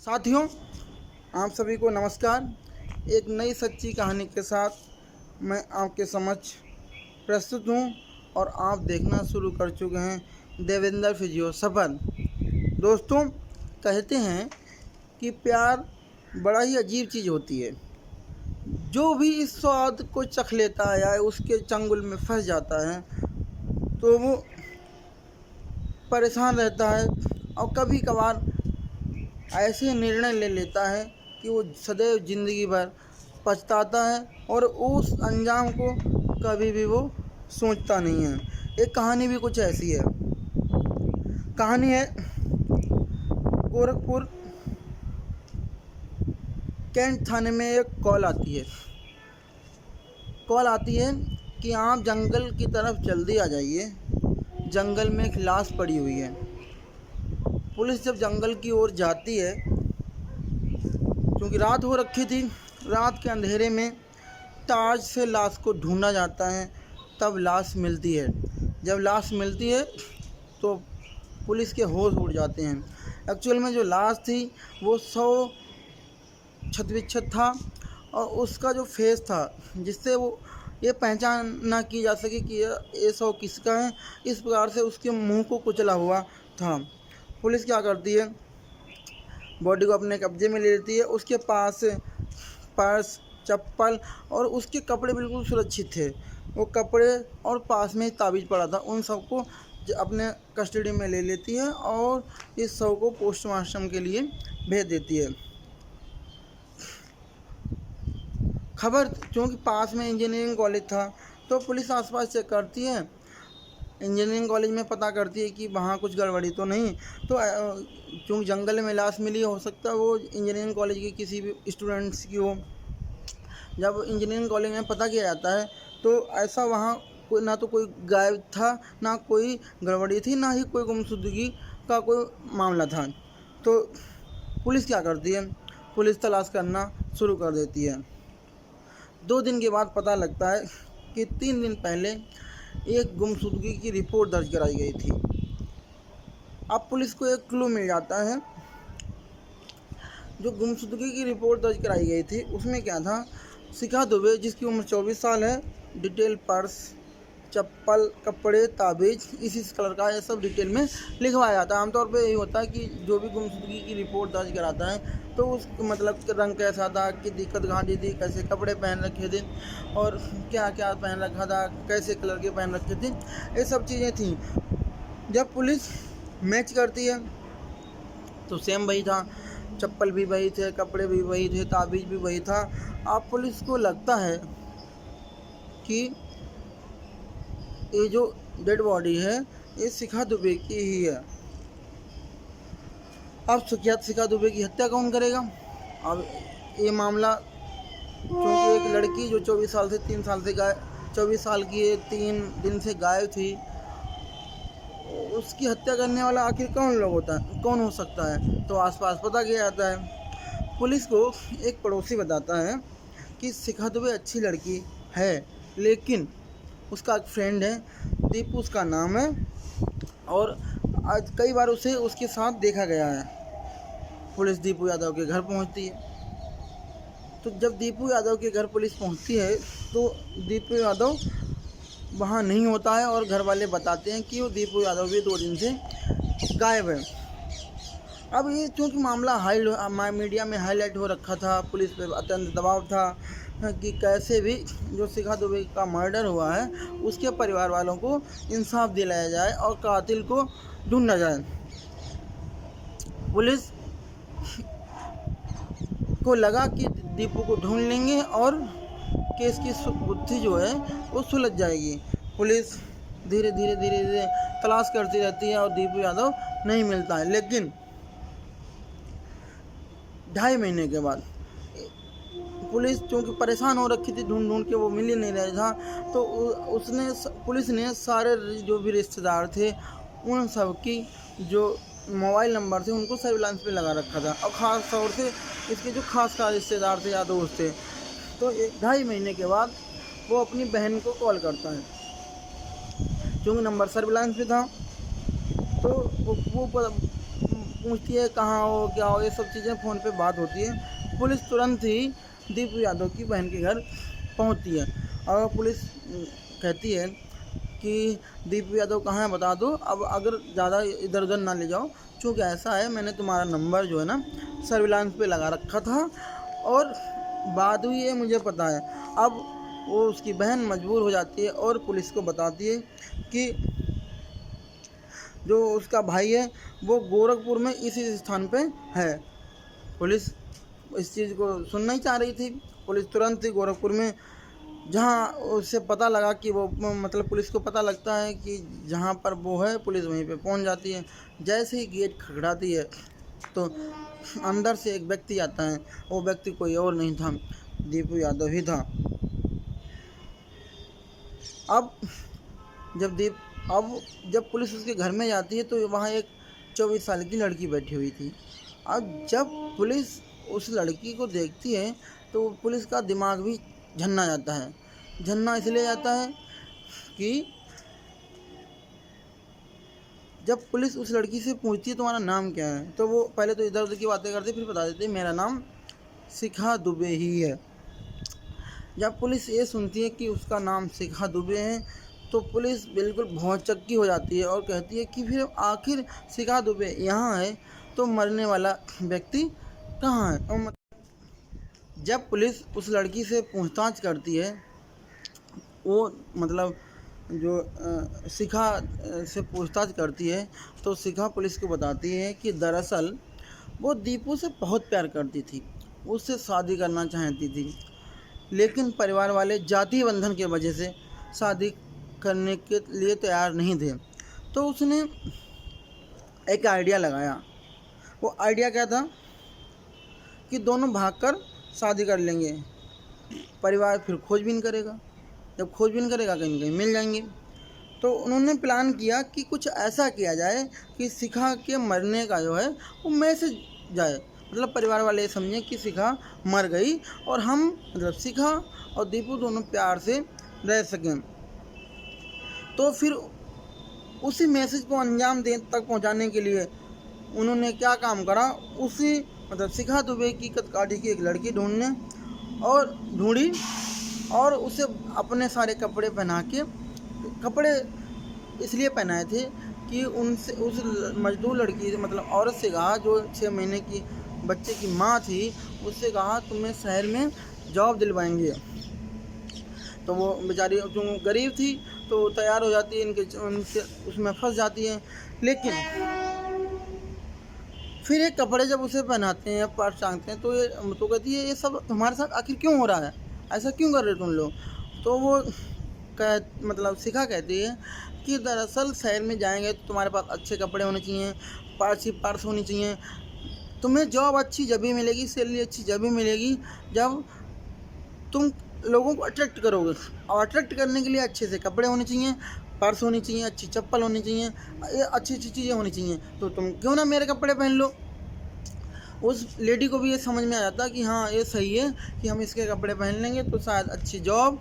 साथियों, आप सभी को नमस्कार। एक नई सच्ची कहानी के साथ मैं आपके समक्ष प्रस्तुत हूँ और आप देखना शुरू कर चुके हैं देवेंद्र फिजियो सफर। दोस्तों, कहते हैं कि प्यार बड़ा ही अजीब चीज़ होती है। जो भी इस स्वाद को चख लेता है या उसके चंगुल में फंस जाता है तो वो परेशान रहता है और कभी कभार ऐसे निर्णय ले लेता है कि वो सदैव ज़िंदगी भर पछताता है और उस अंजाम को कभी भी वो सोचता नहीं है। एक कहानी भी कुछ ऐसी है। कहानी है गोरखपुर कैंट थाने में एक कॉल आती है कि आप जंगल की तरफ जल्दी आ जाइए, जंगल में एक लाश पड़ी हुई है। पुलिस जब जंगल की ओर जाती है, क्योंकि रात हो रखी थी, रात के अंधेरे में टार्च से लाश को ढूंढा जाता है, तब लाश मिलती है। जब लाश मिलती है तो पुलिस के होश उड़ जाते हैं। एक्चुअल में जो लाश थी वो 100 क्षत था और उसका जो फेस था जिससे वो ये पहचान ना की जा सके कि ये 100 किसका है, इस प्रकार से उसके मुंह को कुचला हुआ था। पुलिस क्या करती है, बॉडी को अपने कब्जे में ले लेती है। उसके पास पर्स, चप्पल और उसके कपड़े बिल्कुल सुरक्षित थे। वो कपड़े और पास में ताबीज़ पड़ा था, उन सबको अपने कस्टडी में ले लेती है और इस शव को पोस्टमार्टम के लिए भेज देती है। खबर, क्योंकि पास में इंजीनियरिंग कॉलेज था तो पुलिस आसपास चेक करती है। इंजीनियरिंग कॉलेज में पता करती है कि वहाँ कुछ गड़बड़ी तो नहीं। तो क्योंकि जंगल में लाश मिली, हो सकता है वो इंजीनियरिंग कॉलेज के किसी भी स्टूडेंट्स की हो। जब इंजीनियरिंग कॉलेज में पता किया जाता है तो ऐसा वहाँ कोई ना तो कोई गायब था, ना कोई गड़बड़ी थी, ना ही कोई गुमशुदगी का कोई मामला था। तो पुलिस क्या करती है, पुलिस तलाश करना शुरू कर देती है। 2 दिन के बाद पता लगता है कि 3 दिन पहले एक गुमशुदगी की रिपोर्ट दर्ज कराई गई थी। अब पुलिस को एक क्लू मिल जाता है। जो गुमशुदगी की रिपोर्ट दर्ज कराई गई थी उसमें क्या था, शिखा दुबे जिसकी उम्र 24 साल है, डिटेल पर्स, चप्पल, कपड़े, ताबीज़ इसी कलर का, ये सब डिटेल में लिखवाया जाता है। आमतौर पे यही होता है कि जो भी गुमशुदगी की रिपोर्ट दर्ज कराता है तो उस मतलब रंग कैसा था, कि दिक्कत कहाँ थी, कैसे कपड़े पहन रखे थे और क्या क्या पहन रखा था, कैसे कलर के पहन रखे थे, ये सब चीज़ें थी। जब पुलिस मैच करती है तो सेम वही था, चप्पल भी वही थे, कपड़े भी वही थे, ताबीज़ भी वही था। अब पुलिस को लगता है कि ये जो डेड बॉडी है ये शिखा दुबे की ही है। अब शिखा दुबे की हत्या कौन करेगा? अब ये मामला, क्योंकि एक लड़की जो 24 साल से 3 साल से 24 साल की 3 दिन से गायब थी, उसकी हत्या करने वाला आखिर कौन हो सकता है? तो आसपास पता किया जाता है। पुलिस को एक पड़ोसी बताता है कि शिखा दुबे अच्छी लड़की है, लेकिन उसका एक फ्रेंड है, दीपू उसका नाम है, और आज कई बार उसे उसके साथ देखा गया है। पुलिस दीपू यादव के घर पहुंचती है। तो जब दीपू यादव के घर पुलिस पहुंचती है तो दीपू यादव वहां नहीं होता है और घर वाले बताते हैं कि वो दीपू यादव भी 2 दिन से गायब है। अब ये क्योंकि मामला मीडिया में हाईलाइट हो रखा था, पुलिस पे अत्यंत दबाव था कि कैसे भी जो शिखा दुबे का मर्डर हुआ है उसके परिवार वालों को इंसाफ दिलाया जाए और कातिल को ढूंढा जाए। पुलिस को लगा कि दीपू को ढूंढ लेंगे और केस की गुत्थी जो है वो सुलझ जाएगी। पुलिस धीरे धीरे तलाश करती रहती है और दीपू यादव नहीं मिलता है। लेकिन 2.5 महीने के बाद पुलिस चूँकि परेशान हो रखी थी, ढूंढ के वो मिल ही नहीं रहा था, तो पुलिस ने सारे जो भी रिश्तेदार थे उन सब की जो मोबाइल नंबर थे उनको सर्विलांस पे लगा रखा था, और ख़ास तौर से इसके जो खास रिश्तेदार थे या दोस्त थे। तो 2.5 महीने के बाद वो अपनी बहन को कॉल करता है। चूँकि नंबर सर्विलांस पे था तो वो पूछती है कहाँ हो क्या हो, ये सब चीज़ें फ़ोन पे बात होती है। पुलिस तुरंत ही दीपू यादव की बहन के घर पहुंचती है और पुलिस कहती है कि दीपू यादव कहाँ है बता दो, अब अगर ज़्यादा इधर उधर ना ले जाओ, चूँकि ऐसा है मैंने तुम्हारा नंबर जो है ना सर्विलांस पे लगा रखा था और बात हुई है मुझे पता है। अब वो उसकी बहन मजबूर हो जाती है और पुलिस को बताती है कि जो उसका भाई है वो गोरखपुर में इसी स्थान पे है। पुलिस इस चीज़ को सुनना ही चाह रही थी। पुलिस तुरंत ही गोरखपुर में, जहाँ उससे पता लगा कि वो मतलब पुलिस को पता लगता है कि जहाँ पर वो है, पुलिस वहीं पे पहुँच जाती है। जैसे ही गेट खटखटाती है तो अंदर से एक व्यक्ति आता है। वो व्यक्ति कोई और नहीं था, दीपू यादव ही था। अब जब पुलिस उसके घर में जाती है तो वहाँ एक 24 साल की लड़की बैठी हुई थी। अब जब पुलिस उस लड़की को देखती है तो पुलिस का दिमाग भी झन्ना जाता है। झन्ना इसलिए जाता है कि जब पुलिस उस लड़की से पूछती है तुम्हारा नाम क्या है, तो वो पहले तो इधर उधर की बातें करती, फिर बता देती है मेरा नाम शिखा दुबे ही है। जब पुलिस ये सुनती है कि उसका नाम शिखा दुबे है तो पुलिस बिल्कुल भौचक्की हो जाती है और कहती है कि फिर आखिर शिखा दुबे यहाँ है तो मरने वाला व्यक्ति कहाँ है। और जब पुलिस उस लड़की से पूछताछ करती है, वो मतलब जो शिखा से पूछताछ करती है तो शिखा पुलिस को बताती है कि दरअसल वो दीपू से बहुत प्यार करती थी, उससे शादी करना चाहती थी, लेकिन परिवार वाले जाति बंधन के वजह से शादी करने के लिए तैयार नहीं थे। तो उसने एक आइडिया लगाया। वो आइडिया क्या था कि दोनों भागकर शादी कर लेंगे, परिवार फिर खोजबीन करेगा, जब खोजबीन करेगा कहीं कहीं मिल जाएंगे। तो उन्होंने प्लान किया कि कुछ ऐसा किया जाए कि शिखा के मरने का जो है वो मैसेज जाए, मतलब परिवार वाले समझें कि शिखा मर गई और हम मतलब शिखा और दीपू दोनों प्यार से रह सकें। तो फिर उसी मैसेज को अंजाम दें तक पहुंचाने के लिए उन्होंने क्या काम करा, उसी मतलब शिखा दुबे की कदकाठी की एक लड़की ढूंढी और उसे अपने सारे कपड़े पहना के, कपड़े इसलिए पहनाए थे कि उनसे उस मजदूर लड़की मतलब औरत से कहा, जो 6 महीने की बच्चे की माँ थी, उससे कहा तुम्हें शहर में जॉब दिलवाएंगे। तो वो बेचारी जो गरीब थी तो तैयार हो जाती है, उनसे उसमें फंस जाती है। लेकिन फिर ये कपड़े जब उसे पहनाते हैं, पर्स टांगते हैं, तो कहती है ये सब तुम्हारे साथ आखिर क्यों हो रहा है, ऐसा क्यों कर रहे हो तुम लोग। तो वो मतलब शिखा कहती है कि दरअसल शहर में जाएंगे तो तुम्हारे पास अच्छे कपड़े होने चाहिए, पर्स होनी चाहिए, तुम्हें जॉब अच्छी जब भी मिलेगी, सैलरी अच्छी जब भी मिलेगी जब तुम लोगों को अट्रैक्ट करोगे। और अट्रैक्ट करने के लिए अच्छे से कपड़े होने चाहिए, पर्स होनी चाहिए, अच्छी चप्पल होनी चाहिए, ये अच्छी अच्छी चीज़ें होनी चाहिए। तो तुम क्यों ना मेरे कपड़े पहन लो। उस लेडी को भी ये समझ में आ जाता कि हाँ ये सही है कि हम इसके कपड़े पहन लेंगे तो शायद अच्छी जॉब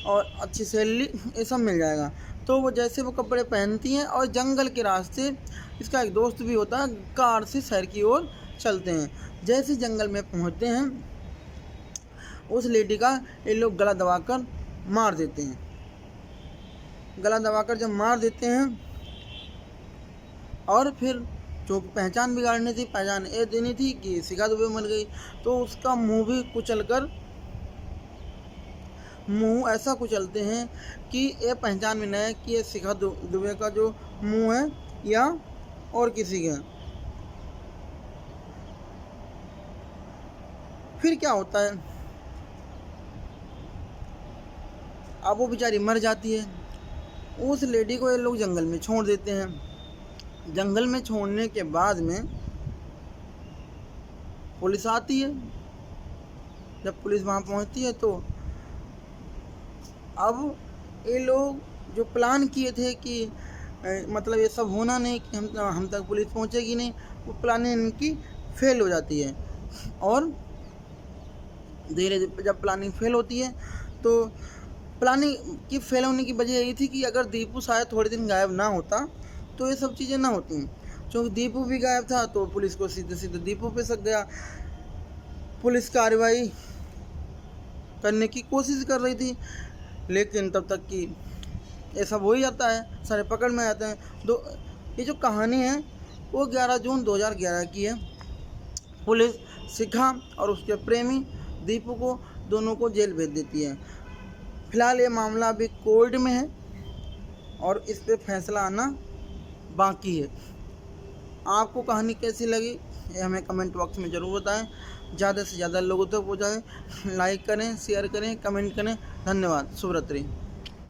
और अच्छी सैलरी ये सब मिल जाएगा। तो वो जैसे वो कपड़े पहनती हैं और जंगल के रास्ते, इसका एक दोस्त भी होता है, कार से शहर की ओर चलते हैं। जैसे जंगल में पहुंचते हैं उस लेडी का ये लोग गला दबाकर मार देते हैं। गला दबाकर जब मार देते हैं और फिर जो पहचान बिगाड़नी थी, पहचान ये देनी थी कि शिखा दुबे मर गई, तो उसका मुंह भी कुचलकर, मुंह ऐसा कुचलते हैं कि ये पहचान में न है कि ये शिखा दुबे का जो मुंह है या और किसी का। फिर क्या होता है, अब वो बेचारी मर जाती है। उस लेडी को ये लोग जंगल में छोड़ देते हैं। जंगल में छोड़ने के बाद में पुलिस आती है। जब पुलिस वहाँ पहुँचती है तो अब ये लोग जो प्लान किए थे कि मतलब ये सब होना नहीं कि हम तक पुलिस पहुँचेगी नहीं, वो प्लानिंग इनकी फेल हो जाती है। और धीरे धीरे जब प्लानिंग फेल होती है तो प्लानिंग की फेल होने की वजह यही थी कि अगर दीपू शायद थोड़े दिन गायब ना होता तो ये सब चीज़ें ना होती। क्योंकि दीपू भी गायब था तो पुलिस को सीधे सीधे दीपू पे शक गया। पुलिस कार्रवाई करने की कोशिश कर रही थी, लेकिन तब तक कि ये सब हो ही जाता है, सारे पकड़ में आते हैं। ये जो कहानी है वो 11 जून 2011 की है। पुलिस शिखा और उसके प्रेमी दीपू को दोनों को जेल भेज देती है। फिलहाल ये मामला अभी कोर्ट में है और इस पे फैसला आना बाकी है। आपको कहानी कैसी लगी ये हमें कमेंट बॉक्स में ज़रूर बताएं। ज़्यादा से ज़्यादा लोगों तक पहुँचाएं। लाइक करें, शेयर करें, कमेंट करें। धन्यवाद। शुभ रात्रि।